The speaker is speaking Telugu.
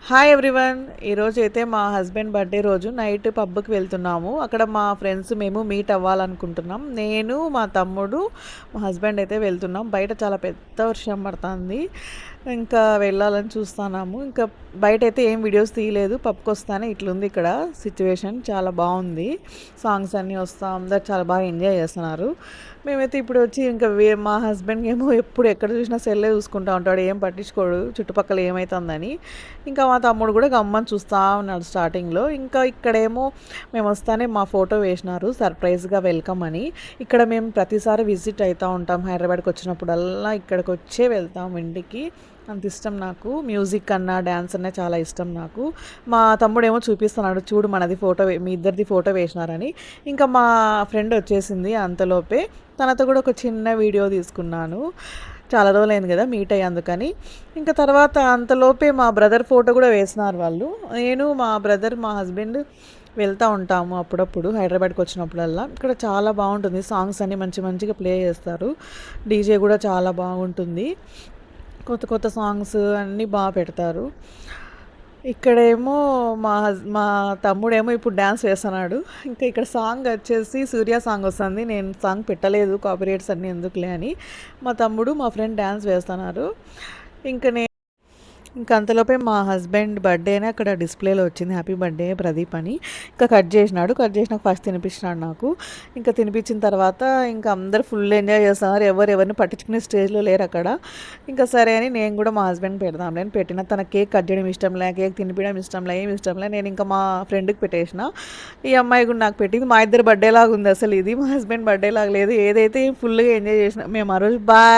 Hi everyone. ఈరోజు అయితే మా హస్బెండ్ బర్త్డే రోజు నైట్ పబ్కి వెళ్తున్నాము. అక్కడ మా ఫ్రెండ్స్ మేము మీట్ అవ్వాలనుకుంటున్నాం. నేను మా తమ్ముడు మా హస్బెండ్ అయితే వెళ్తున్నాం. బయట చాలా పెద్ద వర్షం పడుతుంది. ఇంకా వెళ్ళాలని చూస్తున్నాము. ఇంకా బయట అయితే ఏం వీడియోస్ తీయలేదు. పబ్కి వస్తానే ఇట్లుంది ఇక్కడ సిచ్యువేషన్. చాలా బాగుంది. సాంగ్స్ అన్నీ వస్తా అందరు చాలా బాగా ఎంజాయ్ చేస్తున్నారు. మేమైతే ఇప్పుడు వచ్చి ఇంకా మా హస్బెండ్కి ఏమో ఎప్పుడు ఎక్కడ చూసినా సెల్లే చూసుకుంటూ ఉంటాడు. ఏం పట్టించుకోడు చుట్టుపక్కల ఏమవుతుందని. ఇంకా మా తమ్ముడు కూడా గమ్మని చూస్తూ ఉన్నాడు స్టార్టింగ్లో. ఇంకా ఇక్కడేమో మేము వస్తానే మా ఫోటో వేసినారు సర్ప్రైజ్గా వెల్కమ్ అని. ఇక్కడ మేము ప్రతిసారి విజిట్ అవుతూ ఉంటాం. హైదరాబాద్కి వచ్చినప్పుడల్లా ఇక్కడికి వచ్చే వెళ్తాం ఇంటికి. అంత ఇష్టం నాకు. మ్యూజిక్ అన్నా డ్యాన్స్ అన్నా చాలా ఇష్టం నాకు. మా తమ్ముడు ఏమో చూపిస్తున్నాడు, చూడు మనది ఫోటో మీ ఇద్దరిది ఫోటో వేసినారని. ఇంకా మా ఫ్రెండ్ వచ్చేసింది అంతలోపే. తనతో కూడా ఒక చిన్న వీడియో తీసుకున్నాను. చాలా రోజులైంది కదా మీట్ అయ్యేందుకని. ఇంకా తర్వాత అంతలోపే మా బ్రదర్ ఫోటో కూడా వేసినారు వాళ్ళు. నేను మా బ్రదర్ మా హస్బెండ్ వెళ్తూ ఉంటాము అప్పుడప్పుడు హైదరాబాద్కి వచ్చినప్పుడల్లా. ఇక్కడ చాలా బాగుంటుంది. సాంగ్స్ అన్నీ మంచి మంచిగా ప్లే చేస్తారు. డీజే కూడా చాలా బాగుంటుంది. కొత్త కొత్త సాంగ్స్ అన్నీ బాగా పెడతారు. ఇక్కడేమో మా తమ్ముడేమో ఇప్పుడు డ్యాన్స్ వేస్తున్నాడు. ఇంకా ఇక్కడ సాంగ్ వచ్చేసి సూర్య సాంగ్ వస్తుంది. నేను సాంగ్ పెట్టలేదు, కాపీరైట్స్ అన్నీ ఎందుకులే అని. మా తమ్ముడు మా ఫ్రెండ్ డ్యాన్స్ వేస్తున్నారు. ఇంకా ఇంకా అంతలోపే మా హస్బెండ్ బర్త్డేనే అక్కడ డిస్ప్లేలో వచ్చింది, హ్యాపీ బర్త్డే ప్రదీప్ అని. ఇంకా కట్ చేసినాక ఫస్ట్ తినిపించినాడు నాకు. ఇంకా తినిపించిన తర్వాత ఇంకా అందరు ఫుల్ ఎంజాయ్ చేస్తున్నారు. ఎవరిని పట్టించుకునే స్టేజ్లో లేరు అక్కడ. ఇంకా సరే అని నేను కూడా మా హస్బెండ్ పెడదాం నేను పెట్టిన. తన కేక్ కట్ చేయడం ఇష్టం లే, కేక్ తినిపించడం ఇష్టం లే, ఏమి ఇష్టం లే. నేను ఇంకా మా ఫ్రెండ్కి పెట్టేసిన. ఈ అమ్మాయి కూడా నాకు పెట్టింది. మా ఇద్దరు బర్త్డే లాగా ఉంది అసలు. ఇది మా హస్బెండ్ బర్త్డే లాగా లేదు. ఏదైతే ఫుల్గా ఎంజాయ్ చేసిన మేము ఆ రోజు. బాయ్.